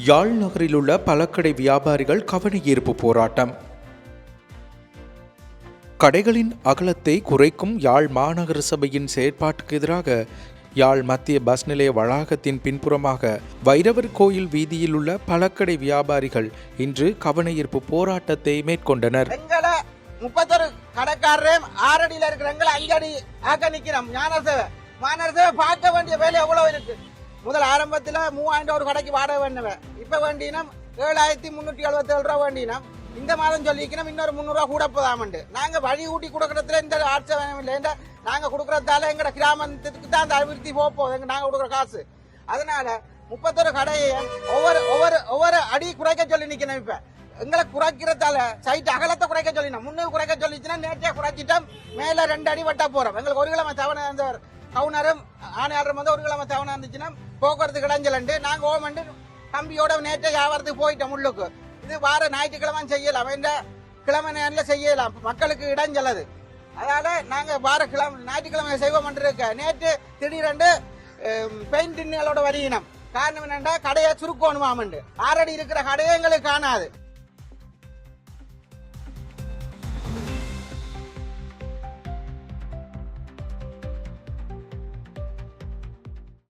யாழ் நகரில் உள்ள பழக்கடை வியாபாரிகள் கவனஈர்ப்பு போராட்டம். கடைகளின் அகலத்தை குறைக்கும் யாழ் மாநகர சபையின் செயற்பாட்டுக்கு எதிராக யாழ் மத்திய பஸ் நிலைய வளாகத்தின் பின்புறமாக வைரவர் கோயில் வீதியில் உள்ள பழக்கடை வியாபாரிகள் இன்று கவனஈர்ப்பு போராட்டத்தை மேற்கொண்டனர். 31 கடைக்காரரையும் 6 அடியில் இருக்கிறவங்களை 5 அடி ஆக்க நிக்கிறோம். மாநகர பார்க்க வேண்டிய வேலை எவ்வளவு இருக்கு. முதல் ஆரம்பத்தில் 3000 ஒரு கடைக்கு வாடகை வேண்டுவேன். இப்ப வேண்டினம் 7377 ரூபா வேண்டினம். இந்த மாதம் சொல்லிக்கணும் இன்னொரு 300 ரூபா கூட போதாமண்டு. நாங்க வழி ஊட்டி கொடுக்கறதுல இந்த ஆட்சேபம் இல்லை. நாங்க கொடுக்கறதால எங்க கிராமத்துக்கு தான் அந்த அபிவிருத்தி போகுது நாங்க கொடுக்குற காசு. அதனால 31 கடையை ஒவ்வொரு அடி குறைக்க சொல்லி நிக்கணும். இப்ப எங்களை குறைக்கிறதால சைட் அகலத்தை குறைக்க சொல்லினோம். முன்னுக்கு குறைக்க சொல்லிச்சுன்னா நேற்றே குறைச்சிட்டோம். மேல 2 அடி வட்டா போறோம். எங்களுக்கு ஒரு கிழமை தவணை இருந்தவர் கவுனரும் ஆணையாளரும் வந்து ஒரு கிழமை தவணை இருந்துச்சுன்னா போக்குவரத்து கிடைஞ்சலண்டு நாங்க ஓமண்டு கம்பியோட நேற்று வியாபாரத்துக்கு போயிட்டோம் உள்ளுக்கு. இது வார ஞாயிற்றுக்கிழமை செய்யலாம், இந்த கிழமை நேரில் செய்யலாம், மக்களுக்கு இடைஞ்சலது. அதனால நாங்க வார ஞாயிற்றுக்கிழமை செய்வோம் இருக்க. நேற்று திடீரென்று பெயிண்ட் இன்னலோட வரியினம் காரணம் என்னண்டா கடையை சுருக்கணுமாமண்டு 6 அடி இருக்கிற கடையை எங்களுக்கு காணாது.